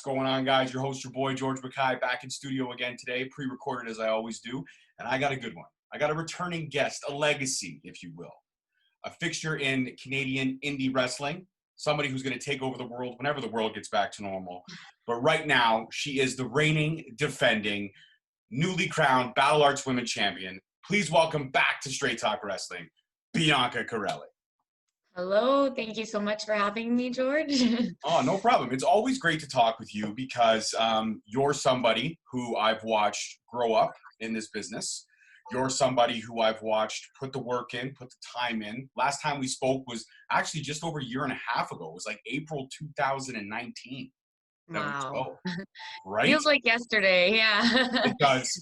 What's going on, guys? Your host, your boy, George Mackay, back in studio again today, pre-recorded as I always do, and I got a good one. I got a returning guest, a legacy, if you will, a fixture in Canadian indie wrestling, somebody who's going to take over the world whenever the world gets back to normal. But right now, she is the reigning, defending, newly crowned Battle Arts Women's Champion. Please welcome back to Straight Talk Wrestling, Bianca Carelli. Hello, thank you so much for having me, George. Oh, no problem. It's always great to talk with you because you're somebody who I've watched grow up in this business. You're somebody who I've watched put the work in, put the time in. Last time we spoke was actually just over a year and a half ago. It was like April 2019 that we Wow. spoke, right? Feels like yesterday, yeah.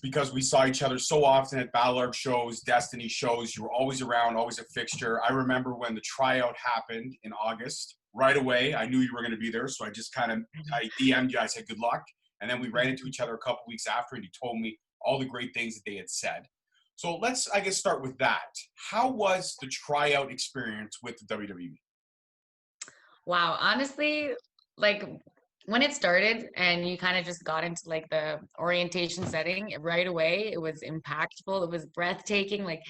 Because we saw each other so often at Battle Arts shows, Destiny shows. You were always around, always a fixture. I remember when the tryout happened in August. Right away, I knew you were going to be there, so I DM'd you. I said good luck, and then we ran into each other a couple weeks after, and you told me all the great things that they had said. So let's, I guess, start with that. How was the tryout experience with the WWE? Wow, honestly, like when it started and you kind of just got into like the orientation setting right away, it was impactful, it was breathtaking. Like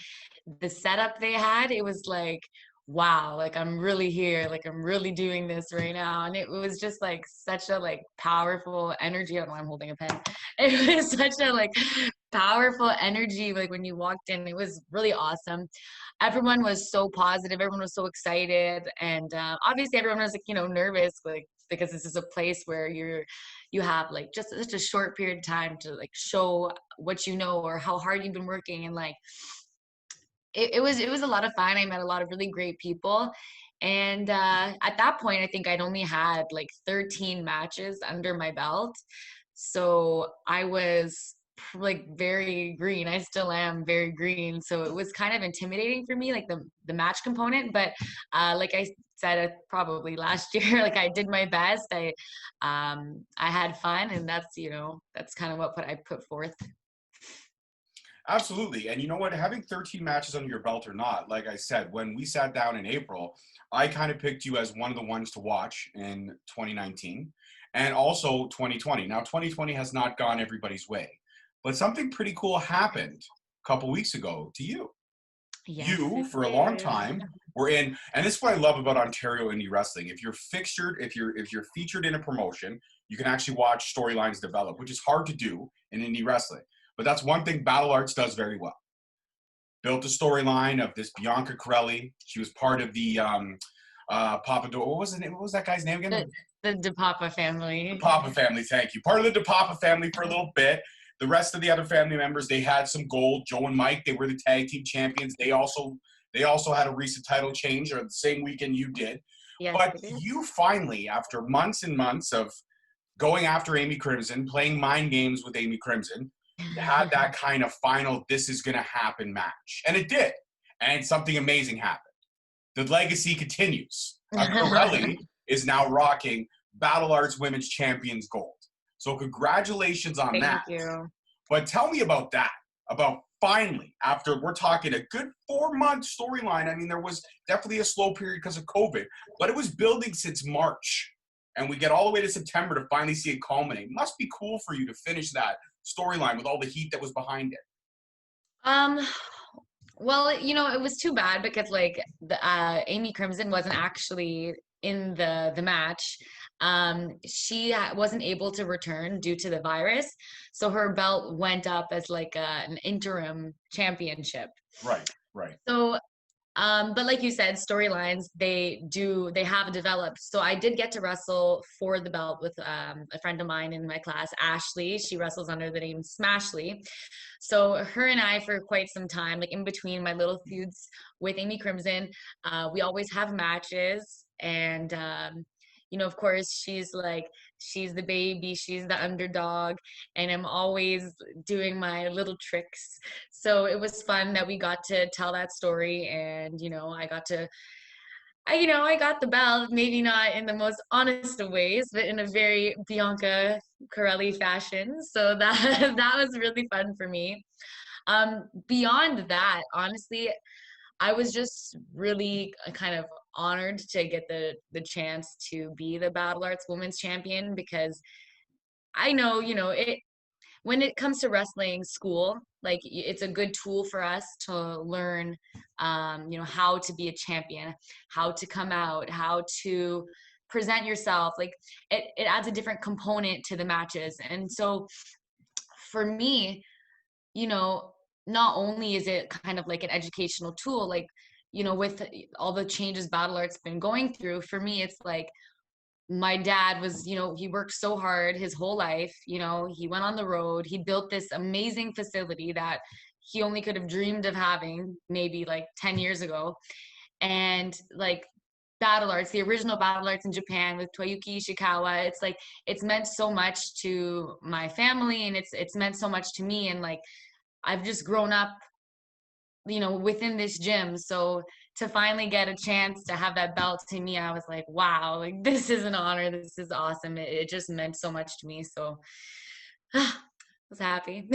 the setup they had, it was like, wow, like I'm really here, like I'm really doing this right now. And it was just like such a like powerful energy. I don't know why I'm holding a pen. It was such a like powerful energy. Like when you walked in, it was really awesome. Everyone was so positive, everyone was so excited, and obviously everyone was like, you know, nervous, like because this is a place where you have like just such a short period of time to like show what you know or how hard you've been working. And like it was a lot of fun. I met a lot of really great people. And at that point, I think I'd only had like 13 matches under my belt. So I was like very green. I still am very green. So it was kind of intimidating for me, like the match component. But like I said, probably last year, like I did my best. I had fun, and that's, you know, that's kind of what I put forth. Absolutely. And you know what? Having 13 matches under your belt or not, like I said, when we sat down in April, I kind of picked you as one of the ones to watch in 2019 and also 2020. Now, 2020 has not gone everybody's way, but something pretty cool happened a couple weeks ago to you. Yes, You, it for a long did. time, were in, and this is what I love about Ontario indie wrestling. If you're fixtured, if you're featured in a promotion, you can actually watch storylines develop, which is hard to do in indie wrestling. But that's one thing Battle Arts does very well. Built a storyline of this Bianca Carelli. She was part of the Papa. What was the name? What was that guy's name again? The DePapa The family. Papa family. Thank you. Part of the DePapa family for a little bit. The rest of the other family members, they had some gold. Joe and Mike, they were the tag team champions. They also had a recent title change, or the same weekend you did. Yes, But it is. you finally, after months and months of going after Amy Crimson, playing mind games with Amy Crimson, you had that kind of final, this is going to happen match. And it did. And something amazing happened. The legacy continues. Carelli is now rocking Battle Arts Women's Champions Gold. So congratulations on that. Thank you. But tell me about that, about finally, after we're talking a good 4-month storyline. I mean, there was definitely a slow period because of COVID, but it was building since March. And we get all the way to September to finally see it culminate. Must be cool for you to finish that storyline with all the heat that was behind it. Um, well, you know, it was too bad because like the Amy Crimson wasn't actually in the match. She wasn't able to return due to the virus, so her belt went up as like an interim championship. Right, right. So but like you said, storylines they have developed. So I did get to wrestle for the belt with a friend of mine in my class, Ashley. She wrestles under the name Smashley. So her and I, for quite some time, like in between my little feuds with Amy Crimson, we always have matches. And you know, of course, she's the baby, she's the underdog, and I'm always doing my little tricks. So it was fun that we got to tell that story, and you know, I got the belt, maybe not in the most honest of ways, but in a very Bianca Carelli fashion. So that that was really fun for me. Beyond that, honestly, I was just really kind of honored to get the chance to be the Battle Arts Women's Champion because I know, when it comes to wrestling school, like it's a good tool for us to learn, how to be a champion, how to come out, how to present yourself. Like it adds a different component to the matches. And so for me, you know, not only is it kind of like an educational tool, like, with all the changes Battle Art's been going through, for me, it's like my dad was, he worked so hard his whole life. He went on the road. He built this amazing facility that he only could have dreamed of having maybe like 10 years ago. And like Battle Arts, the original Battle Arts in Japan with Toyuki Ishikawa, it's like, it's meant so much to my family, and it's meant so much to me. And like, I've just grown up, within this gym. So to finally get a chance to have that belt, to me, I was like, wow, like this is an honor. This is awesome. It just meant so much to me. So I was happy.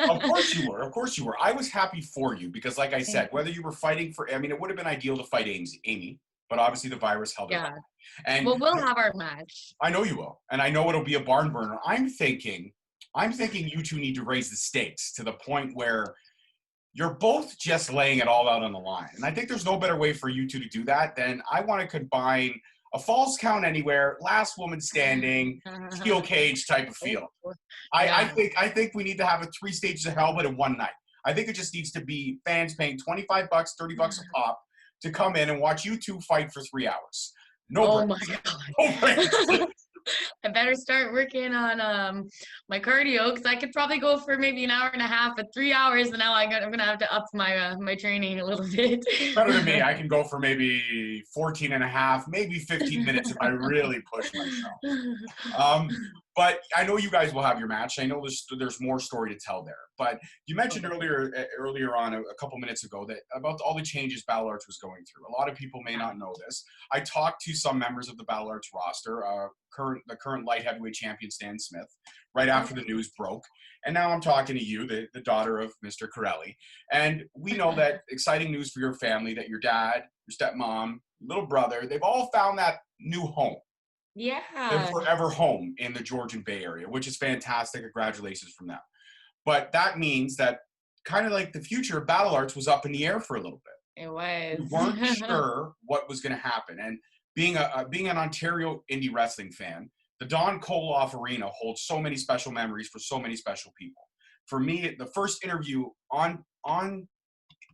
Of course you were. Of course you were. I was happy for you because, like I said, whether you were fighting for, I mean, it would have been ideal to fight Amy, but obviously the virus held it Yeah. back. And Well, we'll have our match. I know you will. And I know it'll be a barn burner. I'm thinking you two need to raise the stakes to the point where you're both just laying it all out on the line. And I think there's no better way for you two to do that than I want to combine a Falls Count Anywhere, last woman standing, steel cage type of feel. I think we need to have a 3 stages of hell, but in one night. I think it just needs to be fans paying $25, $30 a pop to come in and watch you two fight for 3 hours. No breaks. My God. No breaks. I better start working on my cardio, because I could probably go for maybe an hour and a half, but 3 hours, and now I'm gonna have to up my training a little bit. Better than me. I can go for maybe 14 and a half, maybe 15 minutes if I really push myself. But I know you guys will have your match. I know there's more story to tell there. But you mentioned earlier on a couple minutes ago that about all the changes Battle Arts was going through. A lot of people may not know this. I talked to some members of the Battle Arts roster, the current light heavyweight champion Stan Smith, right after the news broke. And now I'm talking to you, the daughter of Mr. Carelli. And we know that exciting news for your family, that your dad, your stepmom, little brother, they've all found that new home. Yeah. They're forever home in the Georgian Bay Area, which is fantastic. Congratulations from them. But that means that kind of like the future of Battle Arts was up in the air for a little bit. It was. We weren't sure what was going to happen. And being an Ontario indie wrestling fan, the Don Koloff Arena holds so many special memories for so many special people. For me, the first interview on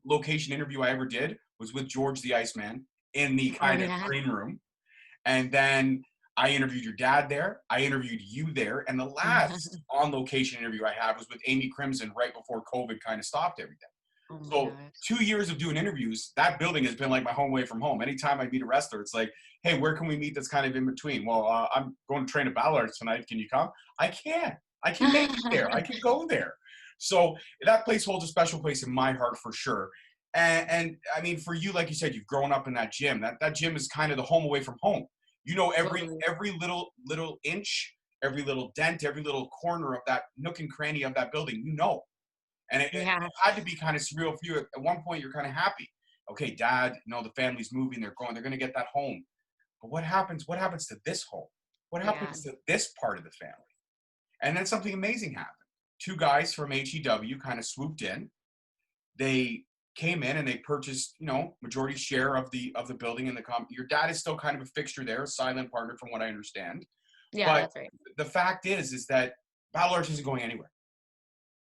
location interview I ever did was with George the Iceman in the kind of green room. And then I interviewed your dad there. I interviewed you there. And the last on-location interview I had was with Amy Crimson right before COVID kind of stopped everything. So 2 years of doing interviews, that building has been like my home away from home. Anytime I meet a wrestler, it's like, hey, where can we meet that's kind of in between? Well, I'm going to train at Battle Arts tonight. Can you come? I can. I can make it there. I can go there. So that place holds a special place in my heart for sure. And I mean, for you, like you said, you've grown up in that gym. That gym is kind of the home away from home. You know, every little inch, every little dent, every little corner of that nook and cranny of that building, you know. And it had to be kind of surreal for you. At one point, you're kind of happy. Okay, Dad, the family's moving. They're going to get that home. But what happens to this home? What happens to this part of the family? And then something amazing happened. 2 guys from HEW kind of swooped in. They came in and they purchased, majority share of the building and your dad is still kind of a fixture there, a silent partner from what I understand. Yeah, but that's right. The fact is that Battle Arts isn't going anywhere.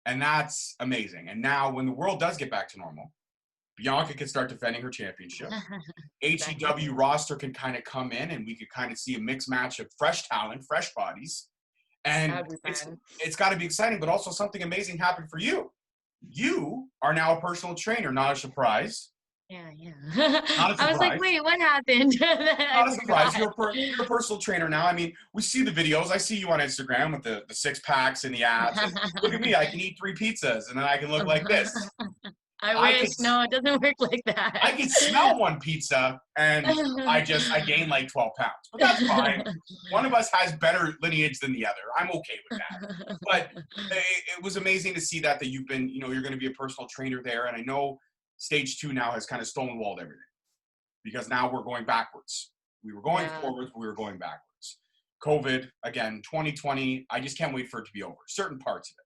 And that's amazing. And now when the world does get back to normal, Bianca can start defending her championship. HEW roster can kind of come in and we could kind of see a mixed match of fresh talent, fresh bodies. And it's got to be exciting, but also something amazing happened for you. You are now a personal trainer, not a surprise. Yeah. I was like, wait, what happened? Not a surprise. You're a personal trainer now. I mean, we see the videos. I see you on Instagram with the 6-packs and the abs. And look at me. I can eat 3 pizzas and then I can look like this. I wish. No, it doesn't work like that. I can smell one pizza and I gain like 12 pounds. But that's fine. One of us has better lineage than the other. I'm okay with that. But it was amazing to see that you've been, you're going to be a personal trainer there. And I know Stage 2 now has kind of stonewalled everything because now we're going backwards. We were going forwards, but we were going backwards. COVID, again, 2020, I just can't wait for it to be over, certain parts of it.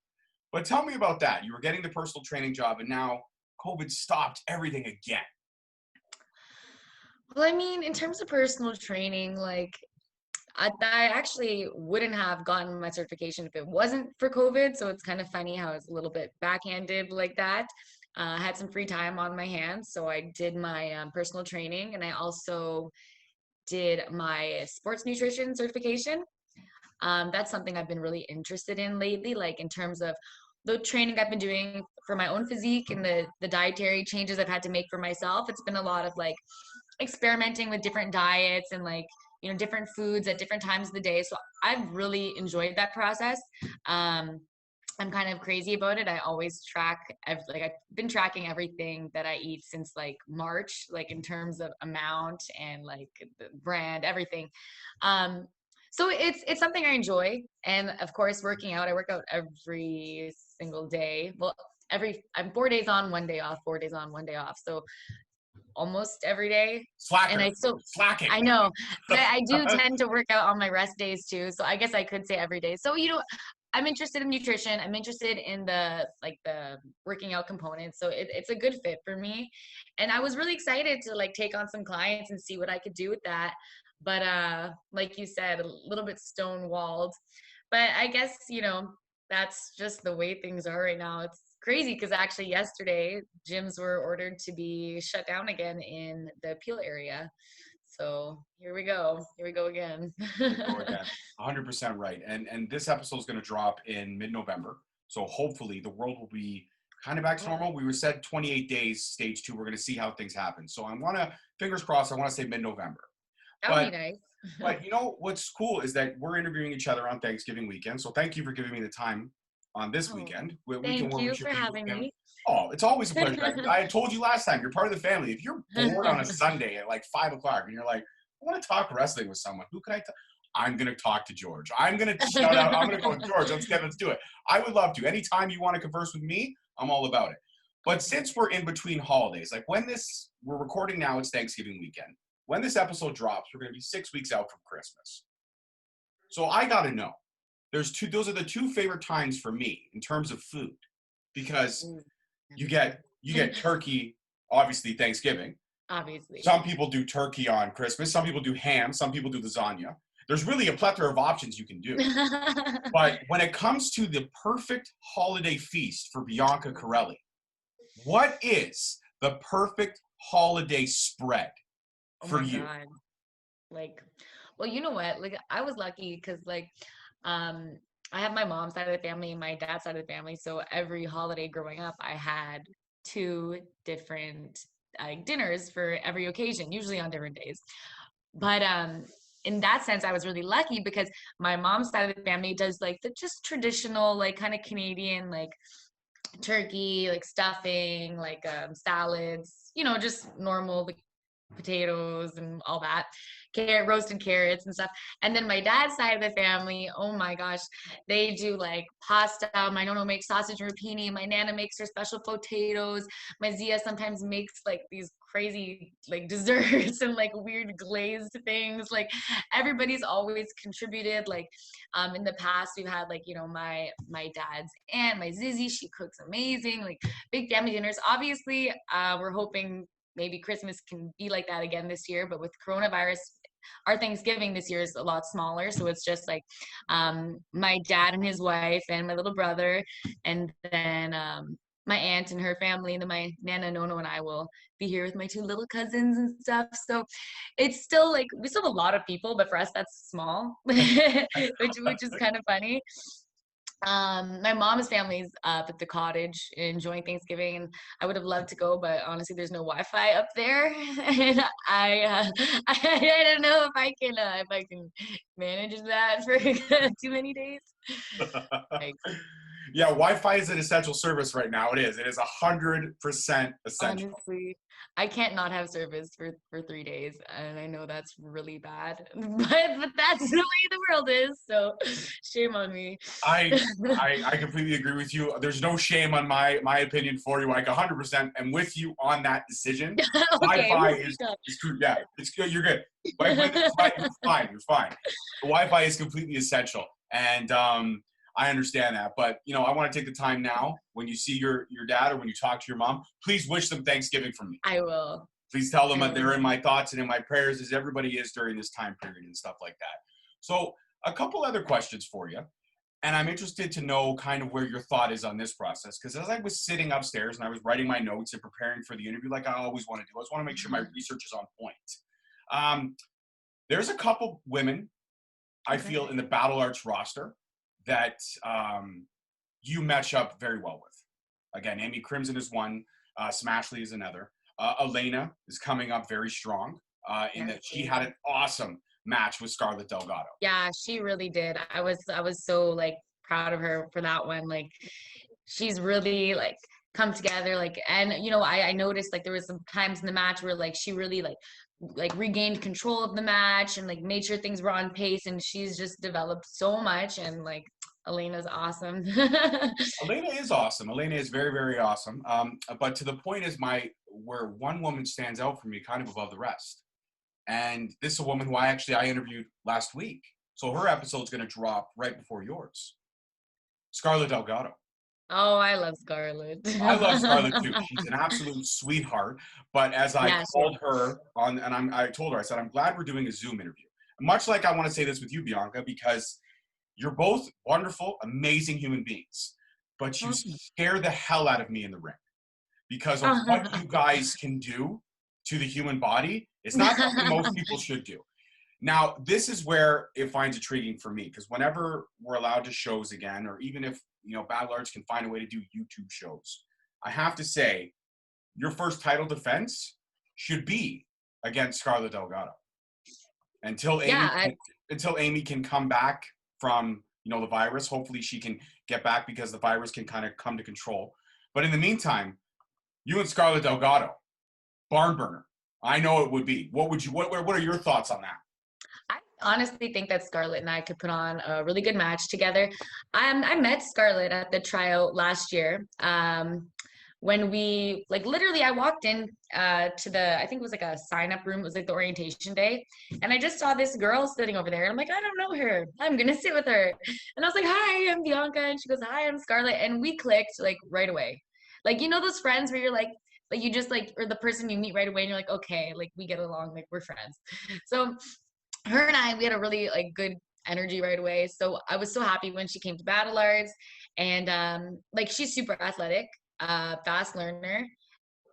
But tell me about that. You were getting the personal training job, and now COVID stopped everything again. Well, I mean, in terms of personal training, like I actually wouldn't have gotten my certification if it wasn't for COVID. So it's kind of funny how it's a little bit backhanded like that. I had some free time on my hands, so I did my personal training, and I also did my sports nutrition certification. That's something I've been really interested in lately, like in terms of the training I've been doing for my own physique and the dietary changes I've had to make for myself. It's been a lot of like experimenting with different diets and like different foods at different times of the day. So I've really enjoyed that process. I'm kind of crazy about it. I always track, like I've been tracking everything that I eat since like March, like in terms of amount and like the brand, everything. So it's something I enjoy. And of course, working out, I work out every single day. Well, I'm 4 days on, 1 day off, 4 days on, 1 day off. So almost every day. Slacker. And Slacking. I know, but I do tend to work out on my rest days too. So I guess I could say every day. So, I'm interested in nutrition. I'm interested in the working out component. So it's a good fit for me. And I was really excited to like take on some clients and see what I could do with that. But like you said, a little bit stonewalled. But I guess, that's just the way things are right now. It's crazy because actually yesterday gyms were ordered to be shut down again in the Peel area. So here we go again. Here we go again. 100% right. And this episode is going to drop in mid-November. So hopefully the world will be kind of back to normal. We were said 28 days, stage 2. We're going to see how things happen. So fingers crossed, I want to say mid-November. That would be nice. But what's cool is that we're interviewing each other on Thanksgiving weekend. So thank you for giving me the time on this weekend. Thank you for having me. Oh, it's always a pleasure. I told you last time, you're part of the family. If you're bored on a Sunday at like 5 o'clock and you're like, I want to talk wrestling with someone, who can I talk? I'm going to talk to George. I'm going to shout out. I'm going to go with George. Let's do it. I would love to. Anytime you want to converse with me, I'm all about it. But since we're in between holidays, like we're recording now, it's Thanksgiving weekend. When this episode drops, we're going to be 6 weeks out from Christmas. So I got to know. Those are the two favorite times for me in terms of food, because you get turkey, obviously Thanksgiving. Obviously. Some people do turkey on Christmas. Some people do ham. Some people do lasagna. There's really a plethora of options you can do. But when it comes to the perfect holiday feast for Bianca Carelli, what is the perfect holiday spread for you? God. Like, well, you know what? Like, I was lucky because, like, I have my mom's side of the family and my dad's side of the family. So every holiday growing up, I had 2 different dinners for every occasion, usually on different days. But in that sense, I was really lucky because my mom's side of the family does like the just traditional, like kind of Canadian, like turkey, like stuffing, like salads, just normal, like potatoes and all that, roasted carrots and stuff. And then my dad's side of the family, oh my gosh, they do like pasta. My nono makes sausage and rapini. My nana makes her special potatoes. My Zia sometimes makes like these crazy like desserts and like weird glazed things. Like everybody's always contributed. Like in the past we've had like my dad's aunt, my Zizzy, she cooks amazing, like big family dinners. Obviously we're hoping maybe Christmas can be like that again this year, but with coronavirus, our Thanksgiving this year is a lot smaller. So it's just like my dad and his wife and my little brother, and then my aunt and her family, and then my Nana, Nono, and I will be here with my 2 little cousins and stuff. So it's still like, we still have a lot of people, but for us, that's small, which is kind of funny. My mom's family's up at the cottage enjoying Thanksgiving, and I would have loved to go, but honestly, there's no Wi-Fi up there, and I don't know if I can manage that for too many days. Yeah, Wi-Fi is an essential service right now. It is. It is 100% essential. Honestly, I can't not have service for 3 days, and I know that's really bad, but that's the way the world is. So, shame on me. I, I completely agree with you. There's no shame on my opinion for you. Like 100% am with you on that decision. Okay, Wi-Fi we'll speak up. is true. Yeah, it's good. You're good. Wi-Fi is fine. You're fine. You're fine. The Wi-Fi is completely essential, and I understand that. But I want to take the time now when you see your dad or when you talk to your mom, please wish them Thanksgiving from me. I will. Please tell them I that they're in will. my thoughts and in my prayers, as everybody is during this time period and stuff like that. So, a couple other questions for you. And I'm interested to know kind of where your thought is on this process. Because as I was sitting upstairs and I was writing my notes and preparing for the interview, like I always want to do, I just want to make sure my research is on point. There's a couple women I feel in the Battle Arts roster that you match up very well with. Again, Amy Crimson is one. Smashley is another. Elena is coming up very strong in that she had an awesome match with Scarlett Delgado. Yeah, she really did. I was so like proud of her for that one. Like she's really like come together and I noticed like there was some times in the match where like she really like regained control of the match and like made sure things were on pace, and she's just developed so much, and like Elena's awesome. Elena is awesome. Elena is very, very awesome. But to the point is where one woman stands out for me kind of above the rest. And this is a woman who I interviewed last week. So her episode's going to drop right before yours. Scarlett Delgado. Oh, I love Scarlett. I love Scarlett too. She's an absolute sweetheart. But as I called her on, and I told her, I said, I'm glad we're doing a Zoom interview. Much like I want to say this with you, Bianca, because you're both wonderful, amazing human beings. But you scare the hell out of me in the ring because of what you guys can do to the human body. It's not something most people should do. Now, this is where it finds intriguing for me, because whenever we're allowed to shows again, or even if, Battle Arts can find a way to do YouTube shows, I have to say, your first title defense should be against Scarlett Delgado. Until Amy can come back from, the virus. Hopefully she can get back because the virus can kind of come to control. But in the meantime, you and Scarlett Delgado, barn burner. I know it would be. What are your thoughts on that? I honestly think that Scarlett and I could put on a really good match together. I met Scarlett at the tryout last year. When we literally I walked in to the, I think it was like a sign up room. It was like the orientation day. And I just saw this girl sitting over there. And I'm like, I don't know her. I'm going to sit with her. And I was like, hi, I'm Bianca. And she goes, hi, I'm Scarlett. And we clicked right away. Those friends where you're you just or the person you meet right away and you're like, okay, we get along, we're friends. So her and I, we had a really good energy right away. So I was so happy when she came to Battle Arts, and she's super athletic, fast learner,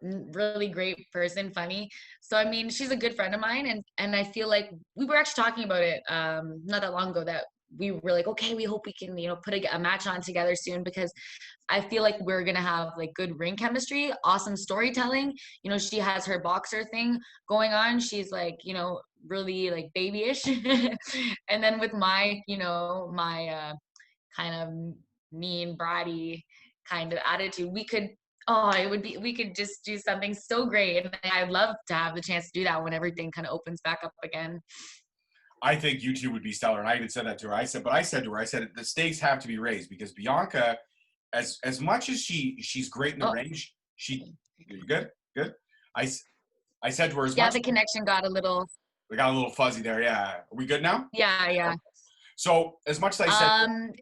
really great person, funny. So I mean, she's a good friend of mine, and I feel like we were actually talking about it not that long ago, that we were like, okay, we hope we can put a match on together soon, because I feel like we're gonna have good ring chemistry, awesome storytelling. She has her boxer thing going on. She's really babyish, and then with my my kind of mean bratty kind of attitude, we could just do something so great. And I'd love to have the chance to do that when everything kind of opens back up again. I think you two would be stellar. And I even said that to her. I said the stakes have to be raised, because Bianca, as much as she's great in the range, you good? I said to her, the connection got a little. We got a little fuzzy there. Yeah. Are we good now? Yeah. Okay. So as much as I said.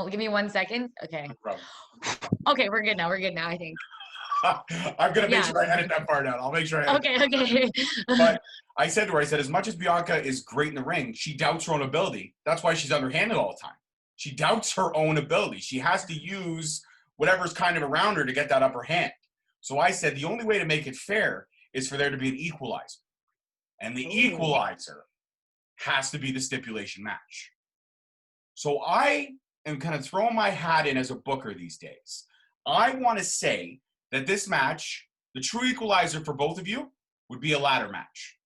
Give me 1 second. Okay. No Okay, we're good now. I think. I'm going to make sure I edit that part out. I'll make sure I edit Okay. But I said to her, as much as Bianca is great in the ring, she doubts her own ability. That's why she's underhanded all the time. She doubts her own ability. She has to use whatever's kind of around her to get that upper hand. So I said the only way to make it fair is for there to be an equalizer. And the equalizer has to be the stipulation match. So I am kind of throwing my hat in as a booker these days. I want to say that this match, the true equalizer for both of you, would be a ladder match.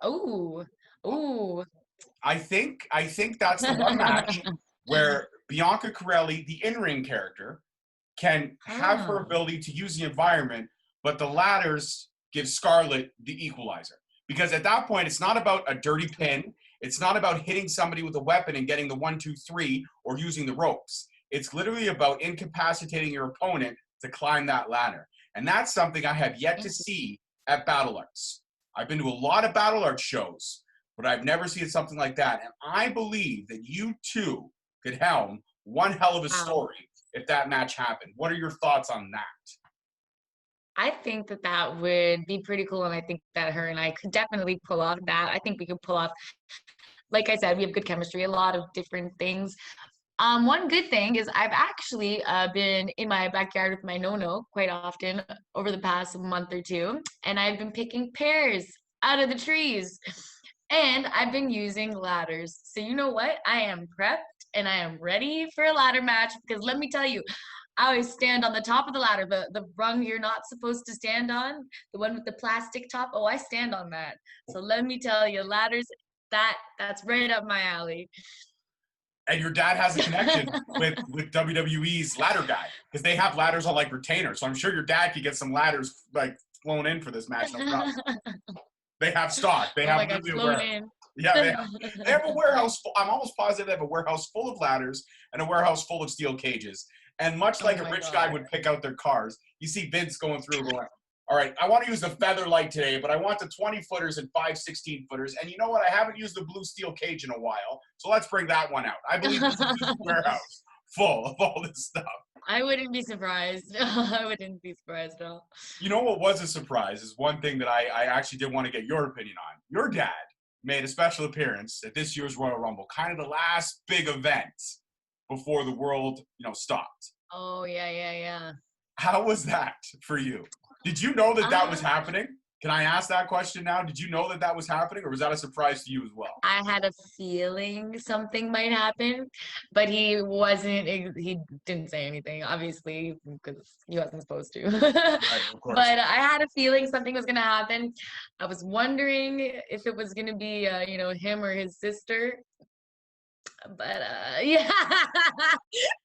Ooh. I think that's the one match where Bianca Carelli, the in-ring character, can have her Ah, ability to use the environment, but the ladders give Scarlett the equalizer. Because at that point, it's not about a dirty pin. It's not about hitting somebody with a weapon and getting the 1, 2, 3 or using the ropes. It's literally about incapacitating your opponent to climb that ladder. And that's something I have yet to see at Battle Arts. I've been to a lot of Battle Arts shows, but I've never seen something like that. And I believe that you two could helm one hell of a wow. story if that match happened. What are your thoughts on that? I think that that would be pretty cool, and I think that her and I could definitely pull off that. I think we could pull off, like I said, we have good chemistry, a lot of different things. One good thing is I've actually been in my backyard with my no-no quite often over the past month or two, and I've been picking pears out of the trees, and I've been using ladders. So you know what? I am prepped and I am ready for a ladder match because let me tell you, I always stand on the top of the ladder, the rung you're not supposed to stand on, the one with the plastic top. Oh, I stand on that. So let me tell you, ladders, that's right up my alley. And your dad has a connection with WWE's ladder guy because they have ladders on like retainers. So I'm sure your dad could get some ladders like flown in for this match. No problem. They have stock. They Oh have my God, literally a flown warehouse. in. Yeah, they have a warehouse. I'm almost positive they have a warehouse full of ladders and a warehouse full of steel cages. And much Oh like a my rich guy God. would pick out their cars, you see Vince going through going, all right, I want to use the feather light today, but I want the 20 footers and 5 16-footers. And you know what? I haven't used the blue steel cage in a while. So let's bring that one out. I believe this is his warehouse full of all this stuff. I wouldn't be surprised. I wouldn't be surprised at all. You know what was a surprise is one thing that I actually did want to get your opinion on. Your dad made a special appearance at this year's Royal Rumble, kind of the last big event before the world, stopped. Oh yeah, yeah, yeah. How was that for you? Did you know that that was Uh, happening? Can I ask that question now? Did you know that that was happening, or was that a surprise to you as well? I had a feeling something might happen, but he wasn't, he didn't say anything, obviously, because he wasn't supposed to. Right, of course. But I had a feeling something was gonna happen. I was wondering if it was gonna be, him or his sister. But yeah,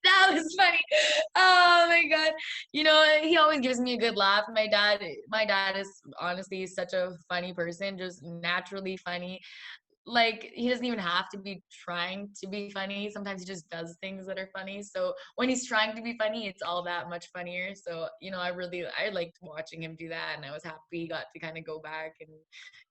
that was funny. Oh my God. He always gives me a good laugh. My dad is honestly such a funny person, just naturally funny. Like he doesn't even have to be trying to be funny. Sometimes he just does things that are funny. So when he's trying to be funny, it's all that much funnier. So I liked watching him do that, and I was happy he got to kind of go back. And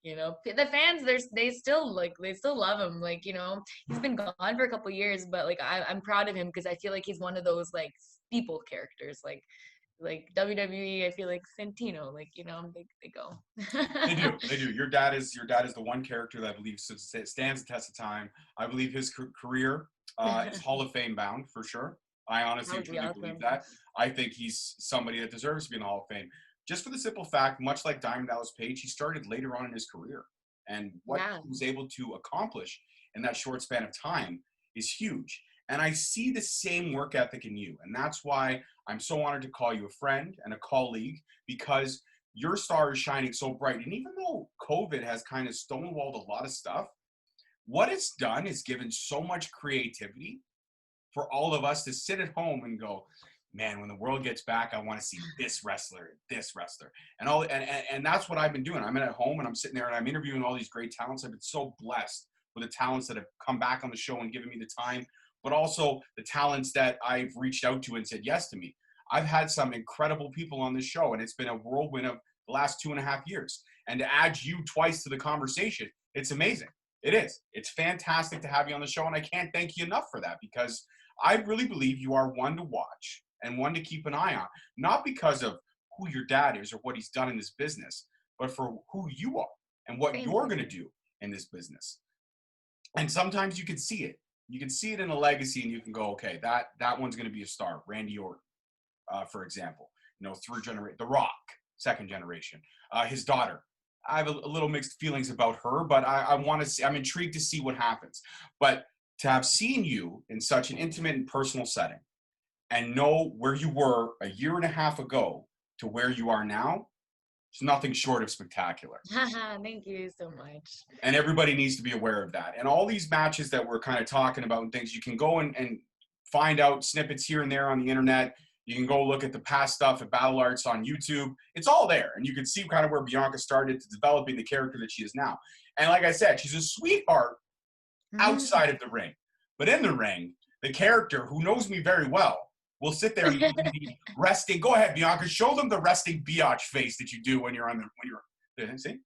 the fans, they still love him. Like he's been gone for a couple years, but like I'm proud of him because I feel like he's one of those like staple characters. Like WWE, I feel like Santino, like they go. They do. They do. Your dad is the one character that I believe stands the test of time. I believe his career is Hall of Fame bound for sure. I That honestly would be truly believe awesome. that. I think he's somebody that deserves to be in the Hall of Fame. Just for the simple fact, much like Diamond Dallas Page, he started later on in his career. And what Yeah. he was able to accomplish in that short span of time is huge. And I see the same work ethic in you. And that's why I'm so honored to call you a friend and a colleague because your star is shining so bright. And even though COVID has kind of stonewalled a lot of stuff, what it's done is given so much creativity for all of us to sit at home and go, man, when the world gets back, I want to see this wrestler, and that's what I've been doing. I'm at home and I'm sitting there and I'm interviewing all these great talents. I've been so blessed with the talents that have come back on the show and given me the time, but also the talents that I've reached out to and said yes to me. I've had some incredible people on this show, and it's been a whirlwind of the last 2.5 years. And to add you twice to the conversation, it's amazing. It is. It's fantastic to have you on the show, and I can't thank you enough for that because I really believe you are one to watch and one to keep an eye on, not because of who your dad is or what he's done in this business, but for who you are and what Thank you're you. going to do in this business. And sometimes you can see it. You can see it in a legacy, and you can go, okay, that one's going to be a star. Randy Orton, for example, third generation, The Rock, second generation, his daughter. I have a little mixed feelings about her, but I want to see. I'm intrigued to see what happens. But to have seen you in such an intimate and personal setting, and know where you were a year and a half ago to where you are now, It's nothing short of spectacular. Haha, thank you so much. And everybody needs to be aware of that. And all these matches that we're kind of talking about and things, you can go and find out snippets here and there on the internet. You can go look at the past stuff at Battle Arts on YouTube. It's all there. And you can see kind of where Bianca started to developing the character that she is now. And like I said, she's a sweetheart outside of the ring. But in the ring, the character who knows me very well will sit there and do the resting. Go ahead, Bianca. Show them the resting biatch face that you do when you're see?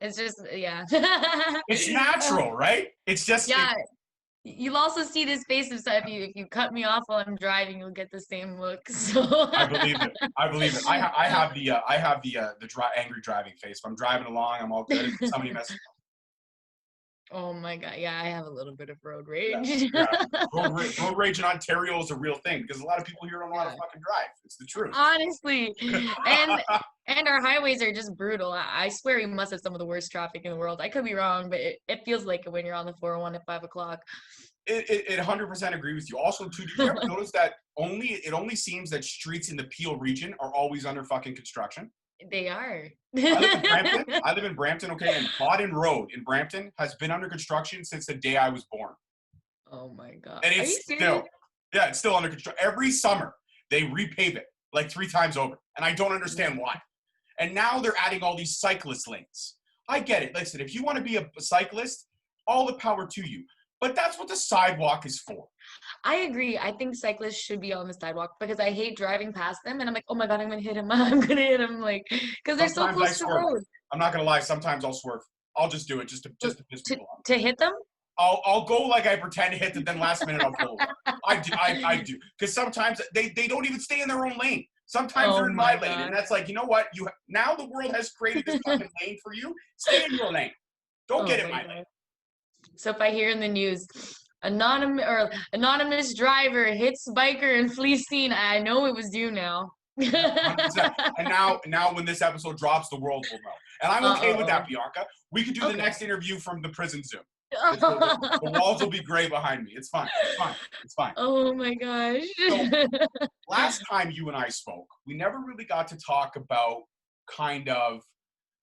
It's just, yeah. It's natural, right? It's just yeah. You'll also see this face of stuff. If you cut me off while I'm driving, you'll get the same look. So I believe it. I believe it. I have the angry driving face. If I'm driving along, I'm all good. If somebody messes. Oh my God. Yeah, I have a little bit of road rage. Yeah. Road rage in Ontario is a real thing because a lot of people here don't know how to fucking drive. It's the truth. Honestly. And our highways are just brutal. I swear we must have some of the worst traffic in the world. I could be wrong, but it feels like it when you're on the 401 at 5 o'clock. It 100% agree with you. Also, too, did you ever notice that it only seems that streets in the Peel region are always under fucking construction? They are. I live in Brampton, okay, and Bodden Road in Brampton has been under construction since the day I was born. Oh my God. And it's still under construction. Every summer, they repave it like 3 times over, and I don't understand why. And now they're adding all these cyclist lanes. I get it. Listen, if you want to be a cyclist, all the power to you. But that's what the sidewalk is for. I agree. I think cyclists should be on the sidewalk because I hate driving past them and I'm like, oh my God, I'm going to hit him. I'm going to hit him. Like, because they're so close to the road. I'm not going to lie. Sometimes I'll swerve. I'll just do it just to piss people off. To hit them? I'll go like I pretend to hit them, then last minute I'll pull over. I do. Because sometimes they don't even stay in their own lane. Sometimes they're in my lane. And that's like, you know what? Now the world has created this fucking lane for you. Stay in your lane. Don't get in my lane. So if I hear in the news, anonymous driver hits biker and flees scene, I know it was you now. 100%. And now when this episode drops, the world will know. And I'm okay with that, Bianca. We could do the next interview from the prison Zoom. The walls will be gray behind me. It's fine. It's fine. Oh my gosh. So, last time you and I spoke, we never really got to talk about kind of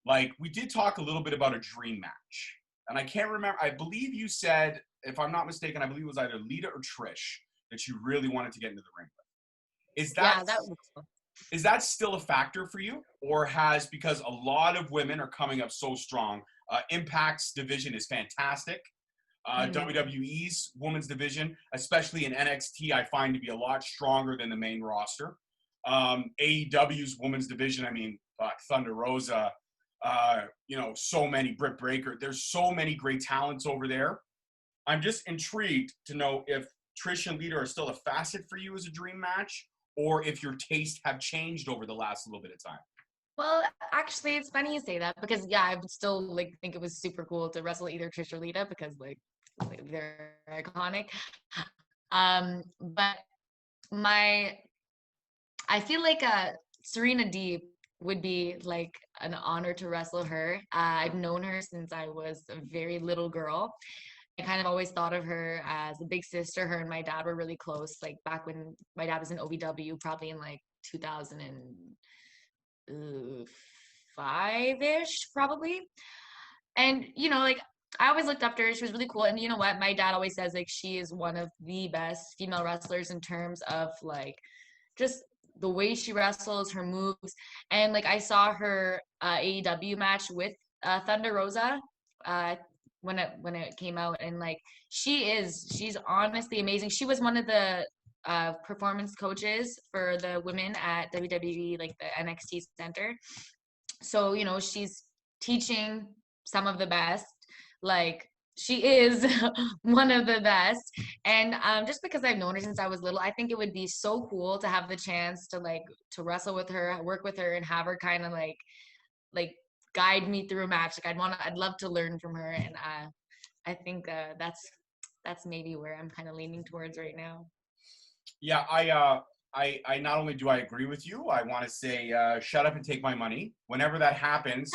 like, we did talk a little bit about a dream match. And I can't remember. I believe you said, if I'm not mistaken, I believe it was either Lita or Trish that you really wanted to get into the ring with. Is that still a factor for you? Or because a lot of women are coming up so strong, Impact's division is fantastic. WWE's women's division, especially in NXT, I find to be a lot stronger than the main roster. AEW's women's division, I mean, Thunder Rosa, so many, Britt Baker. There's so many great talents over there. I'm just intrigued to know if Trish and Lita are still a facet for you as a dream match, or if your taste have changed over the last little bit of time. Well, actually, it's funny you say that because I would still think it was super cool to wrestle either Trish or Lita because they're iconic. But I feel like Serena Deeb would be like an honor to wrestle her. I've known her since I was a very little girl. I kind of always thought of her as a big sister. Her and my dad were really close, like back when my dad was in OVW, probably in 2005-ish, probably. And, I always looked up to her. She was really cool. And you know what? My dad always says, she is one of the best female wrestlers in terms of, just the way she wrestles, her moves. And, I saw her AEW match with Thunder Rosa when it came out. And, she's honestly amazing. She was one of the performance coaches for the women at WWE, the NXT Center. So, she's teaching some of the best. She is one of the best. And just because I've known her since I was little, I think it would be so cool to have the chance to to wrestle with her, work with her, and have her kind of guide me through a match. I'd love to learn from her. And I think that's maybe where I'm kind of leaning towards right now. Yeah, I not only do I agree with you, I want to say shut up and take my money. Whenever that happens,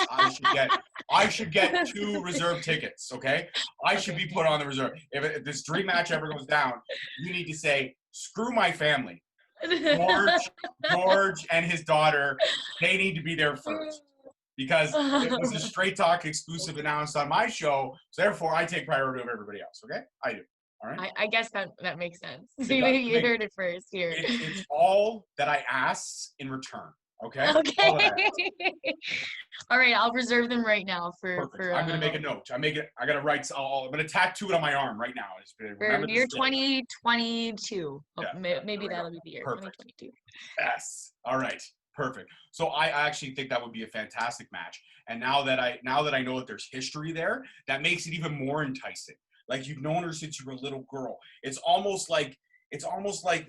I should get 2 reserve tickets, okay? I should be put on the reserve. If this dream match ever goes down, you need to say, screw my family. George and his daughter, they need to be there first because it was a Straight Talk exclusive announced on my show. So therefore, I take priority over everybody else. Okay, I do. All right. I guess that makes sense. You Heard it first here. It's all that I ask in return. Okay. Okay. All right, I'll reserve them right now for. I'm gonna make a note. I gotta write. I'm gonna tattoo it on my arm right now. For year 2022. Yeah, maybe that'll be the year. Perfect. 2022. Yes. All right. Perfect. So I actually think that would be a fantastic match. And now that I know that there's history there, that makes it even more enticing. Like you've known her since you were a little girl. It's almost like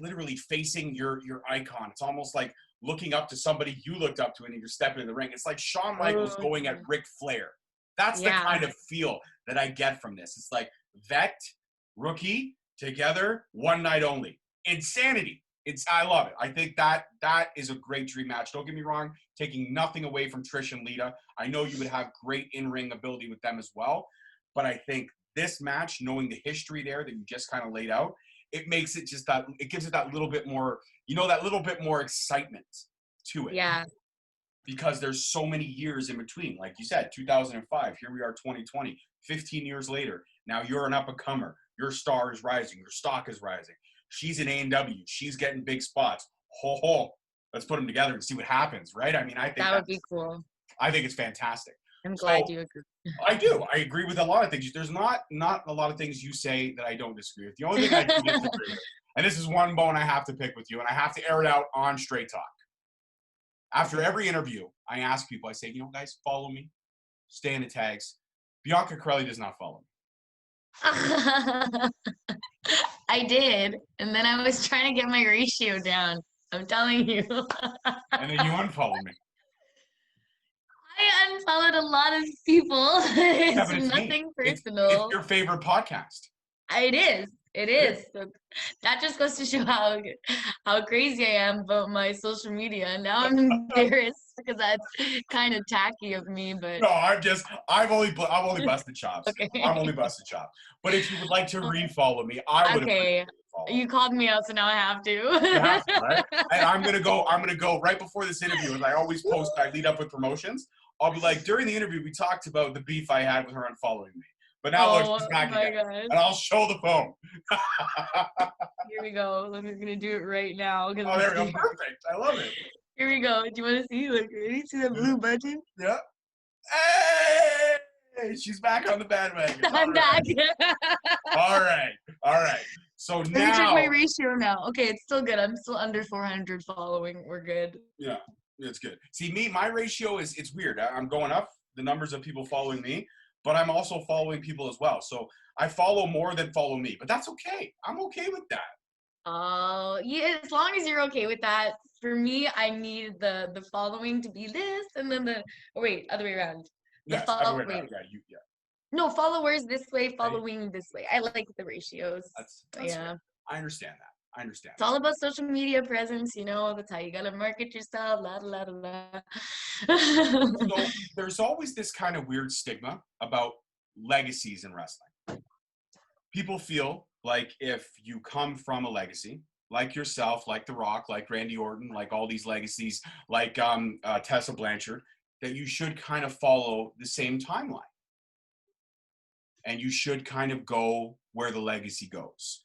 literally facing your icon. It's almost like looking up to somebody you looked up to and you're stepping in the ring. It's like Shawn Michaels going at Ric Flair. That's the kind of feel that I get from this. It's like vet, rookie, together, one night only. Insanity. I love it. I think that is a great dream match. Don't get me wrong, taking nothing away from Trish and Lita. I know you would have great in-ring ability with them as well. But I think this match, knowing the history there that you just kind of laid out, it makes it just that, it gives it that little bit more, that little bit more excitement to it. Yeah. Because there's so many years in between. Like you said, 2005, here we are 2020, 15 years later. Now you're an up-and-comer. Your star is rising. Your stock is rising. She's in A&W. She's getting big spots. Let's put them together and see what happens, right? I mean, I think that would be cool. I think it's fantastic. I'm glad you agree. I do. I agree with a lot of things. There's not a lot of things you say that I don't disagree with. The only thing I do disagree with, and this is one bone I have to pick with you, and I have to air it out on Straight Talk. After every interview, I ask people, I say, guys, follow me. Stay in the tags. Bianca Carelli does not follow me. I did. And then I was trying to get my ratio down. I'm telling you. And then you unfollowed me. I unfollowed a lot of people. It's nothing personal. It's your favorite podcast. It is. It is. So that just goes to show how crazy I am about my social media. Now I'm embarrassed because that's kind of tacky of me. But no, I've only busted chops. Okay. I'm only busted chops. But if you would like to refollow me, I would. Okay. You called me out, so now I have to. You have to, right? And I'm gonna go right before this interview, as I always post. I lead up with promotions. I'll be like, during the interview, we talked about the beef I had with her unfollowing me. But now look, she's back again. Gosh. And I'll show the phone. Here we go. We're going to do it right now. Oh, there we go. Perfect. I love it. Here we go. Do you want to see? Look, ready? See that blue button? Yeah. Hey! She's back on the bandwagon. I'm back. All right. So now. Let me check my ratio now. Okay, it's still good. I'm still under 400 following. We're good. Yeah, it's good. See, my ratio it's weird. I'm going up, the numbers of people following me. But I'm also following people as well. So I follow more than follow me. But that's okay. I'm okay with that. Oh, yeah, as long as you're okay with that. For me, I need the following to be this, and then other way around. Other way around. Yeah. No, followers this way, following this way. I like the ratios. That's fair. I understand that. It's all about social media presence, that's how you gotta market yourself, So there's always this kind of weird stigma about legacies in wrestling. People feel like if you come from a legacy, like yourself, like The Rock, like Randy Orton, like all these legacies, like Tessa Blanchard, that you should kind of follow the same timeline. And you should kind of go where the legacy goes.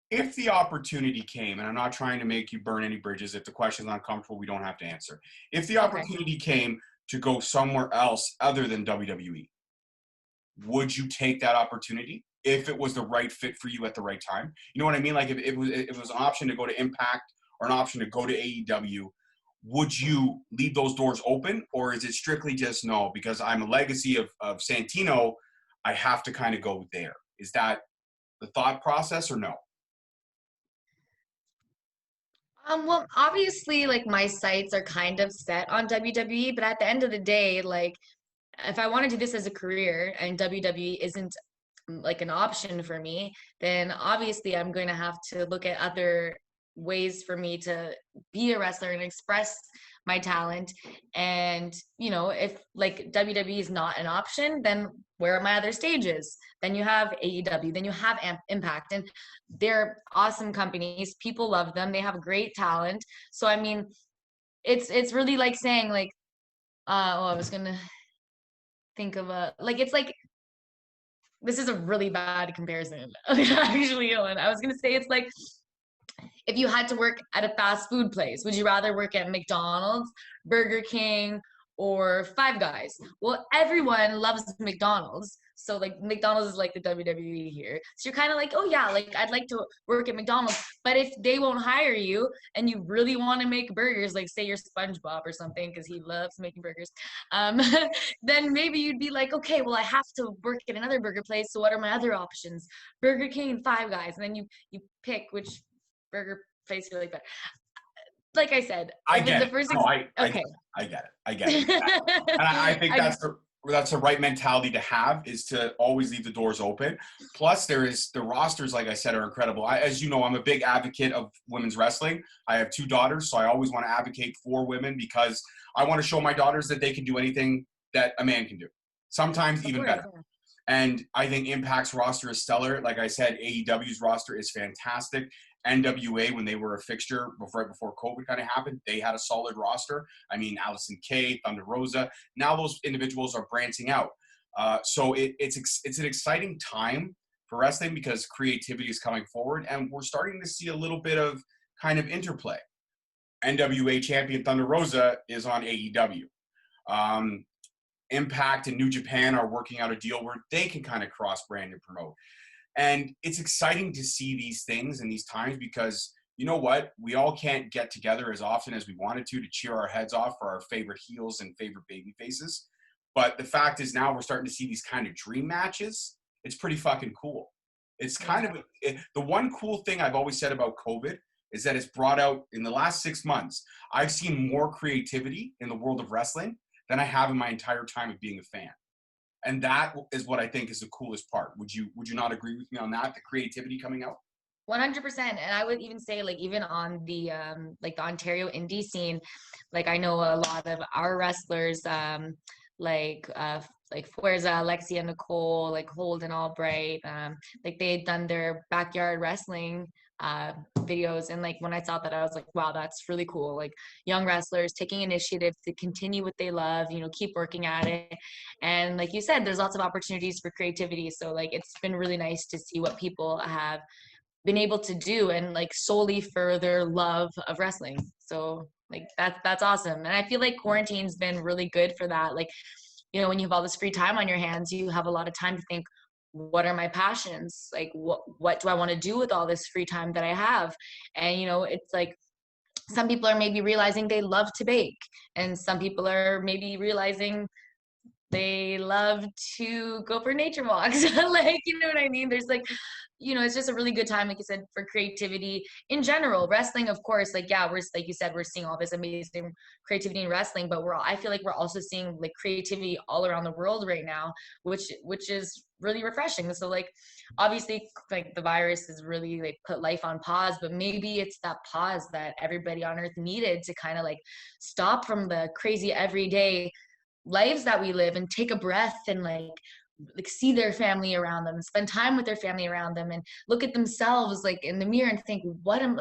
If the opportunity came, and I'm not trying to make you burn any bridges, if the question's uncomfortable, we don't have to answer. If the opportunity came to go somewhere else other than WWE, would you take that opportunity if it was the right fit for you at the right time? You know what I mean? Like if it was an option to go to Impact or an option to go to AEW, would you leave those doors open? Or is it strictly just no, because I'm a legacy of Santino, I have to kind of go there? Is that the thought process or no? Well, obviously, like, my sights are kind of set on WWE, but at the end of the day, like, if I want to do this as a career and WWE isn't like an option for me, then obviously I'm going to have to look at other ways for me to be a wrestler and express my talent. And, you know, if like WWE is not an option, then where are my other stages? Then you have AEW, then you have Impact, and they're awesome companies. People love them. They have great talent. So, I mean, it's really like saying like, I was gonna think of a, like, it's like, this is a really bad comparison. Actually, Ellen, I was gonna say it's like if you had to work at a fast food place, would you rather work at McDonald's, Burger King, or Five Guys? Well, everyone loves McDonald's. So like McDonald's is like the WWE here. So you're kind of like, oh yeah, like I'd like to work at McDonald's. But if they won't hire you and you really want to make burgers, like say you're SpongeBob or something, because he loves making burgers, um, then maybe you'd be like, okay, well I have to work at another burger place. So what are my other options? Burger King, Five Guys, and then you pick which burger place you like better. Like I said, I if get it's it. the first, Okay. I get it. I get it. And I think that's the right mentality to have, is to always leave the doors open. Plus, there is the rosters, like I said, are incredible. As you know, I'm a big advocate of women's wrestling. I have 2 daughters, so I always want to advocate for women because I want to show my daughters that they can do anything that a man can do. Sometimes even better. yeah. And I think Impact's roster is stellar. Like I said, AEW's roster is fantastic. NWA, when they were a fixture right before COVID kind of happened, they had a solid roster. I mean, Allison Kay, Thunder Rosa. Now those individuals are branching out. So it's an exciting time for wrestling because creativity is coming forward, and we're starting to see a little bit of kind of interplay. NWA champion Thunder Rosa is on AEW. Impact and New Japan are working out a deal where they can kind of cross-brand and promote. And it's exciting to see these things in these times because, you know what? We all can't get together as often as we wanted to cheer our heads off for our favorite heels and favorite baby faces. But the fact is now we're starting to see these kind of dream matches. It's pretty fucking cool. It's kind of the one cool thing I've always said about COVID is that it's brought out in the last 6 months. I've seen more creativity in the world of wrestling than I have in my entire time of being a fan. And that is what I think is the coolest part. Would you not agree with me on that? The creativity coming out? 100%. And I would even say, like, even on the like the Ontario indie scene, like I know a lot of our wrestlers, like Fuerza, Alexia Nicole, like Holden Albright, like they had done their backyard wrestling videos, and like when I saw that, I was like, wow, that's really cool. Like young wrestlers taking initiative to continue what they love, you know, keep working at it. And like you said, there's lots of opportunities for creativity, so like it's been really nice to see what people have been able to do, and like solely for their love of wrestling. So like that's awesome. And I feel like quarantine's been really good for that. Like, you know, when you have all this free time on your hands, you have a lot of time to think, what are my passions? Like what do I want to do with all this free time that I have? And you know, it's like some people are maybe realizing they love to bake, and some people are maybe realizing they love to go for nature walks. Like, you know what I mean? There's like, you know, it's just a really good time, like you said, for creativity in general. Wrestling, of course, like, yeah, we're, like you said, we're seeing all this amazing creativity in wrestling, but I feel like we're also seeing like creativity all around the world right now, which is really refreshing. So like, obviously, like the virus has really like put life on pause, but maybe it's that pause that everybody on earth needed to kind of like stop from the crazy everyday lives that we live and take a breath and like see their family around them, spend time with their family around them, and look at themselves like in the mirror and think, am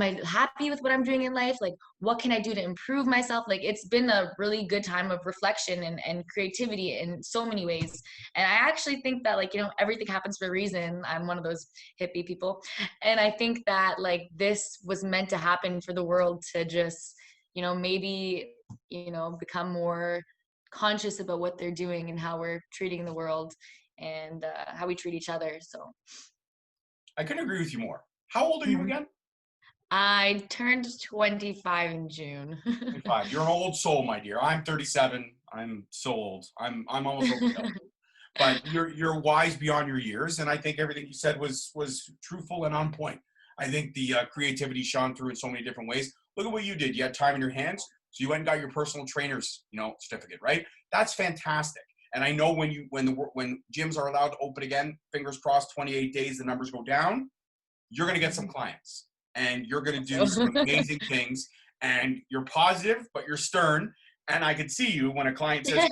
I happy with what I'm doing in life? Like, what can I do to improve myself? Like, it's been a really good time of reflection and creativity in so many ways. And I actually think that, like, you know, everything happens for a reason. I'm one of those hippie people. And I think that like this was meant to happen for the world to just, you know, maybe, you know, become more conscious about what they're doing and how we're treating the world and how we treat each other. So I couldn't agree with you more. How old are you again? I turned 25 in June. 25. You're an old soul, my dear. I'm 37. I'm so old. I'm almost over that. But you're wise beyond your years, and I think everything you said was truthful and on point. I think the creativity shone through in so many different ways. Look at what you did. You had time in your hands, so you went and got your personal trainer's, you know, certificate, right? That's fantastic. And I know when gyms are allowed to open again, fingers crossed, 28 days, the numbers go down, you're going to get some clients. and you're going to do some amazing things, and you're positive, but you're stern. And I could see you when a client says,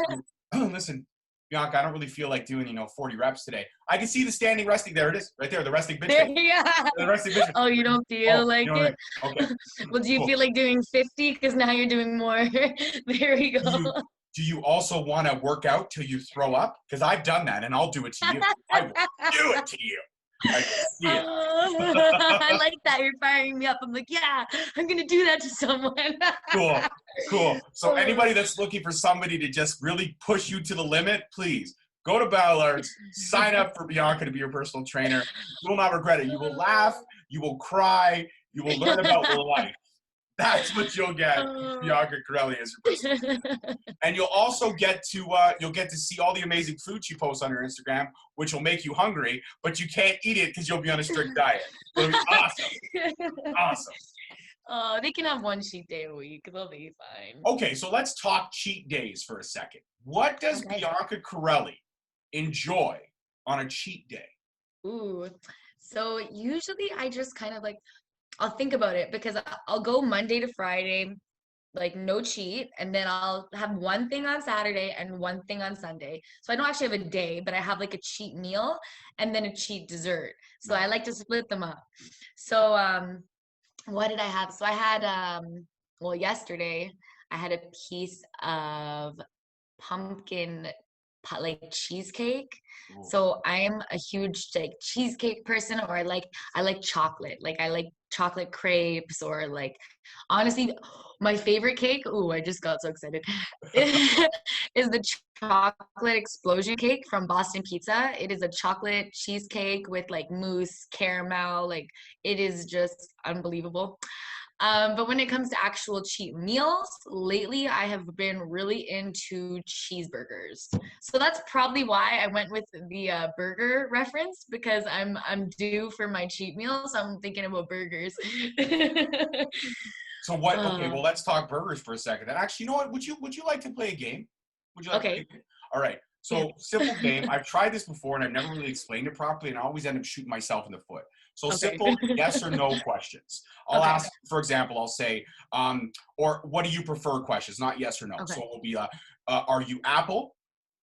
oh, listen, Bianca, I don't really feel like doing, 40 reps today. I can see the standing resting. There it is, right there, the resting bitch. The resting bitch. Oh, you don't feel like it? Okay. Well, do you feel like doing 50? Because now you're doing more. There we go. Do you also want to work out till you throw up? Because I've done that, and I'll do it to you. I will do it to you. I see it. I like that. You're firing me up. I'm like, yeah, I'm going to do that to someone. Cool. So anybody that's looking for somebody to just really push you to the limit, please go to Ballards, sign up for Bianca to be your personal trainer. You will not regret it. You will laugh. You will cry. You will learn about life. That's what you'll get, Bianca Carelli as your personal trainer. And you'll also get to see all the amazing food she posts on her Instagram, which will make you hungry, but you can't eat it because you'll be on a strict diet. It'll be awesome. Oh, they can have one cheat day a week. They'll be fine. Okay, so let's talk cheat days for a second. What does Bianca Carelli enjoy on a cheat day? Ooh, so usually I just kind of like, I'll think about it because I'll go Monday to Friday, like no cheat, and then I'll have one thing on Saturday and one thing on Sunday. So I don't actually have a day, but I have like a cheat meal and then a cheat dessert. So I like to split them up. So what did I have? So I had well, yesterday I had a piece of pumpkin like cheesecake. Ooh. So I'm a huge like cheesecake person, or I like chocolate. Like I like chocolate crepes, or like honestly my favorite cake, I just got so excited, is the chocolate explosion cake from Boston Pizza. It is a chocolate cheesecake with like mousse, caramel, like it is just unbelievable. But when it comes to actual cheat meals, lately I have been really into cheeseburgers. So that's probably why I went with the burger reference, because I'm due for my cheat meal, so I'm thinking about burgers. So what? Okay, well let's talk burgers for a second. And actually, you know what? Would you like to play a game? Would you like to play a game? All right. So simple game. I've tried this before and I've never really explained it properly, and I always end up shooting myself in the foot. So simple yes or no questions. I'll ask, for example, I'll say, or what do you prefer questions, not yes or no. So it will be, are you Apple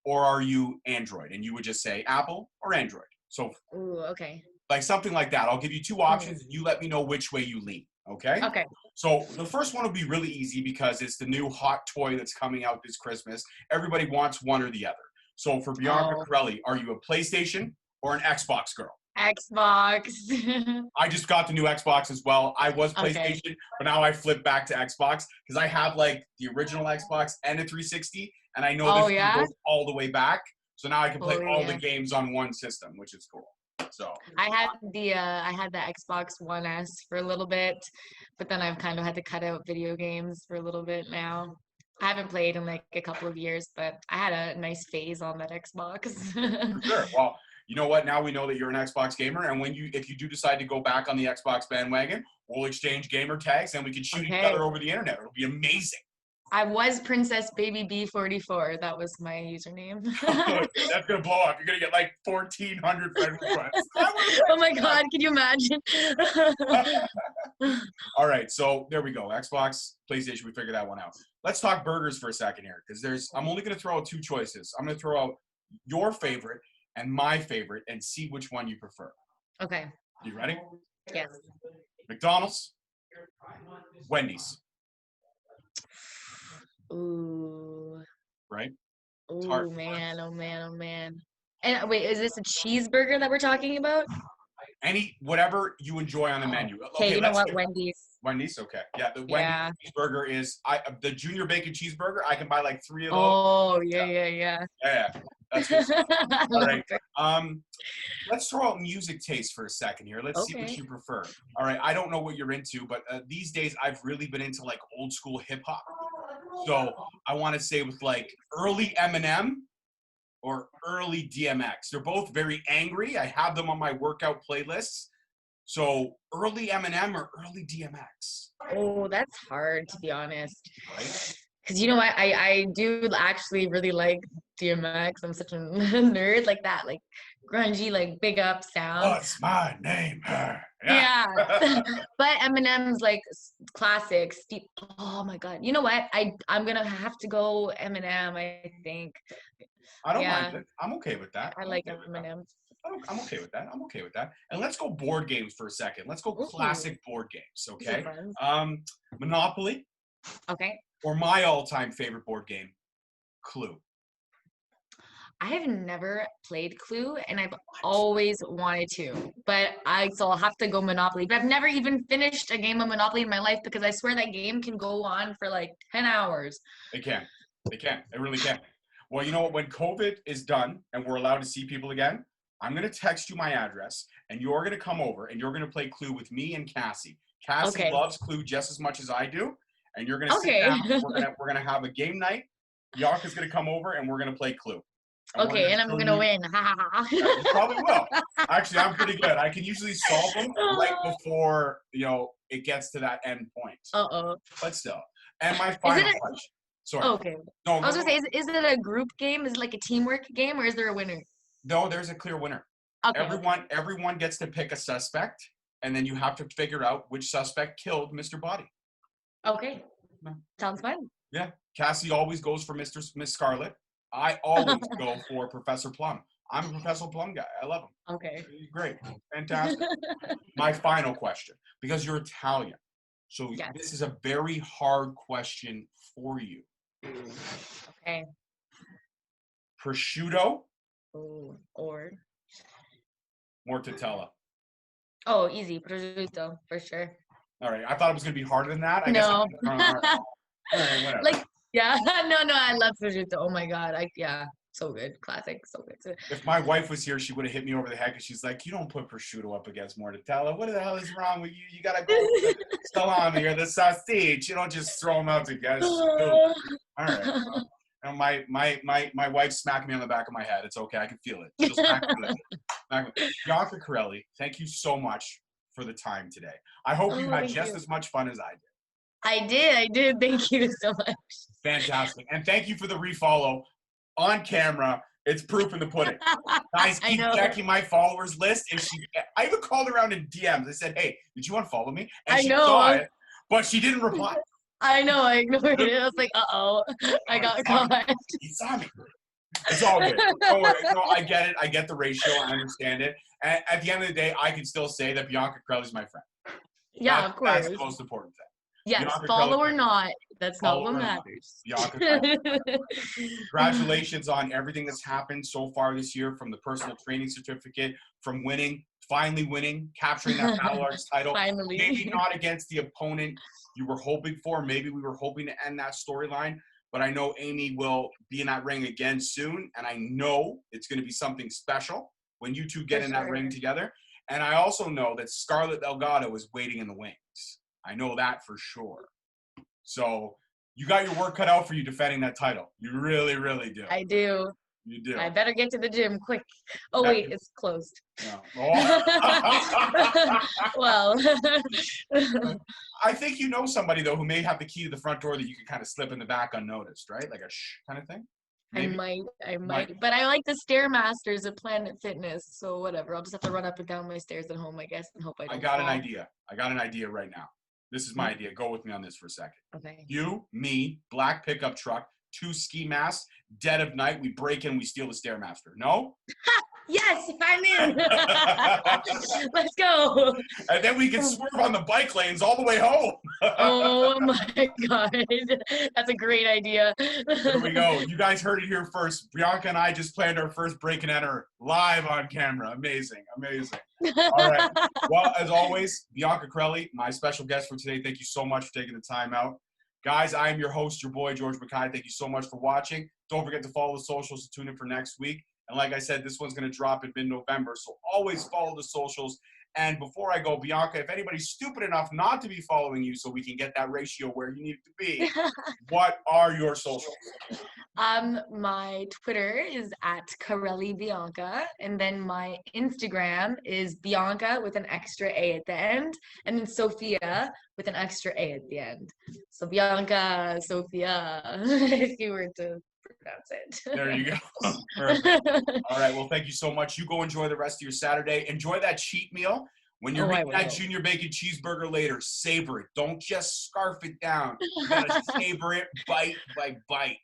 or are you Android? And you would just say Apple or Android. So like something like that. I'll give you two options and you let me know which way you lean. Okay? Okay. So the first one will be really easy because it's the new hot toy that's coming out this Christmas. Everybody wants one or the other. So for Bianca Carelli, are you a PlayStation or an Xbox girl? Xbox. I just got the new Xbox as well. I was PlayStation, but now I flipped back to Xbox because I have like the original Xbox and a 360, and I know this goes all the way back. So now I can play all the games on one system, which is cool. So I had the Xbox One S for a little bit, but then I've kind of had to cut out video games for a little bit now. I haven't played in like a couple of years, but I had a nice phase on that Xbox. For sure. Well, you know what? Now we know that you're an Xbox gamer, and if you do decide to go back on the Xbox bandwagon, we'll exchange gamer tags and we can shoot each other over the internet. It'll be amazing. I was Princess Baby B44. That was my username. That's gonna blow up. You're gonna get like 1,400 friend requests. Oh my God! Can you imagine? All right, so there we go. Xbox, PlayStation. We figured that one out. Let's talk burgers for a second here, because I'm only gonna throw out two choices. I'm gonna throw out your favorite and my favorite, and see which one you prefer. Okay. You ready? Yes. McDonald's, Wendy's. Ooh. Right? Oh man, oh man, oh man. And wait, is this a cheeseburger that we're talking about? Whatever you enjoy on the menu. Okay, you know what? Wendy's. Wendy's, okay. Yeah, the Wendy's cheeseburger is the junior bacon cheeseburger. I can buy like 3 of those. Oh, yeah. Yeah, that's good. All right. Let's throw out music taste for a second here. Let's see what you prefer. All right, I don't know what you're into, but these days I've really been into like old school hip hop. So I want to say with like early Eminem or early DMX. They're both very angry. I have them on my workout playlists. So early Eminem or early DMX? Oh, that's hard, to be honest. Right? Because you know what, I do actually really like DMX. I'm such a nerd like that. Like grungy, like big up sound. What's my name? Yeah. Yeah. But Eminem's like classic. Oh my God. You know what? I'm gonna have to go Eminem, I think. I don't mind Yeah, it. I'm okay with that. I I'm like okay with that. Eminem. I'm okay with that. I'm okay with that. And let's go board games for a second. Let's go Ooh, classic board games, these are okay? fun. Monopoly, Okay. or my all-time favorite board game, Clue. I have never played Clue and I've always wanted to, but I'll have to go Monopoly. But I've never even finished a game of Monopoly in my life because I swear that game can go on for like 10 hours. They can. They can. They really can. Well, you know what? When COVID is done and we're allowed to see people again, I'm going to text you my address and you're going to come over and you're going to play Clue with me and Cassie. Cassie Okay. loves Clue just as much as I do. And you're going to sit Okay. down. We're gonna have a game night. Bianca's going to come over and we're going to play Clue. And Okay, and I'm show gonna you. win. Yeah, you probably will. Actually, I'm pretty good. I can usually solve them right before, it gets to that end point. Uh-oh. But still. And my Is final it question. Sorry. okay. No, I was gonna say, is it a group game? Is it like a teamwork game or is there a winner? no, there's a clear winner. Okay. Everyone gets to pick a suspect, and then you have to figure out which suspect killed Mr. Body. Okay. No. Sounds fun. Yeah. Cassie always goes for Miss Scarlet. I always go for Professor Plum. I'm a Professor Plum guy. I love him. Okay. He's great. Fantastic. My final question, because you're Italian. So Yes. this is a very hard question for you. Okay. Prosciutto, Ooh, or mortadella. oh, easy prosciutto for sure. All right. I thought it was going to be harder than that. I guess. No. All right, whatever. Like yeah, no, I love prosciutto. Oh my God, so good, classic, so good. If my wife was here, she would have hit me over the head because she's like, "You don't put prosciutto up against mortadella. What the hell is wrong with you? You gotta go with the salami or the sausage. You don't just throw them out together." All right. Well, and my wife smacked me on the back of my head. It's okay. I can feel it. She'll smack me with it. Bianca Carelli, thank you so much for the time today. I hope you had just as much fun as I did. I did. Thank you so much. Fantastic. And thank you for the refollow on camera. It's proof in the pudding. Guys, keep checking my followers list. I even called around in DMs. I said, "Hey, did you unfollow me?" And she saw it, but she didn't reply. I know. I ignored it. I was like, "Uh-oh, I got caught." He saw me. It's all good. Don't worry. No, I get it. I get the ratio. I understand it. And at the end of the day, I can still say that Bianca Carelli is my friend. Yeah, of course. That's the most important thing. Yes, Bianca follow Carelli, or not, that's not what matters. Congratulations on everything that's happened so far this year, from the personal training certificate, from finally winning, capturing that Battle Arts title. Finally. Maybe not against the opponent you were hoping for. Maybe we were hoping to end that storyline. But I know Amy will be in that ring again soon. And I know it's going to be something special when you two get in that ring together. And I also know that Scarlett Delgado is waiting in the wings. I know that for sure. So you got your work cut out for you defending that title. You really, really do. I do. You do. I better get to the gym quick. Oh, wait, it's closed. No. Oh. Well. I think you know somebody, though, who may have the key to the front door that you can kind of slip in the back unnoticed, right? Like a shh kind of thing? Maybe? I might. But I like the Stairmasters at Planet Fitness, so whatever. I'll just have to run up and down my stairs at home, I guess, and hope I don't fall. An idea. I got an idea right now. This is my idea. Go with me on this for a second. Okay. You, me, black pickup truck, 2 ski masks, dead of night, we break in, we steal the Stairmaster. No? Yes, I'm in. Let's go. And then we can swerve on the bike lanes all the way home. Oh my God. That's a great idea. There we go. You guys heard it here first. Bianca and I just planned our first break and enter live on camera. Amazing. Amazing. All right. Well, as always, Bianca Carelli, my special guest for today. Thank you so much for taking the time out. Guys, I am your host, your boy, George Mackay. Thank you so much for watching. Don't forget to follow the socials and tune in for next week. And like I said, this one's going to drop in mid-November, so always follow the socials. And before I go, Bianca, if anybody's stupid enough not to be following you so we can get that ratio where you need it to be, what are your socials? My Twitter is at Carelli Bianca, and then my Instagram is Bianca with an extra A at the end, and then Sophia with an extra A at the end. So Bianca, Sophia, if you were to pronounce it. There you go. Perfect. All right. Well, thank you so much. You go enjoy the rest of your Saturday. Enjoy that cheat meal. When you're eating that junior bacon cheeseburger later, savor it. Don't just scarf it down. You gotta savor it bite by bite.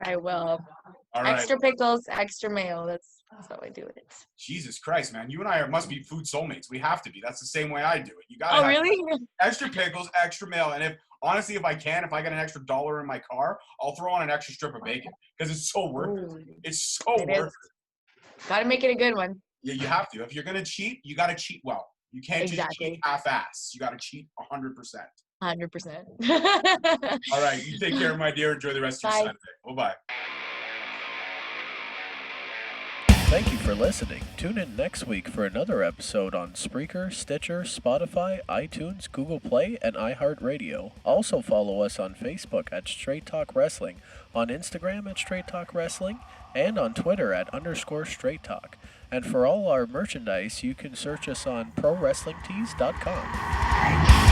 I will. All right. Extra pickles, extra mayo. That's how I do it. Jesus Christ, man. You and I must be food soulmates. We have to be. That's the same way I do it. You gotta have really? extra pickles, extra mayo. And if I get an extra $1 in my car, I'll throw on an extra strip of bacon because it's so worth it. It's so worth it. Gotta make it a good one. Yeah, you have to. If you're gonna cheat, you gotta cheat well. You can't just cheat half-ass. You gotta cheat 100%. 100%. All right, you take care, my dear. Enjoy the rest of your Saturday. Bye-bye. Thank you for listening. Tune in next week for another episode on Spreaker, Stitcher, Spotify, iTunes, Google Play, and iHeartRadio. Also follow us on Facebook at Straight Talk Wrestling, on Instagram at Straight Talk Wrestling, and on Twitter at _Straight Talk. And for all our merchandise, you can search us on ProWrestlingTees.com.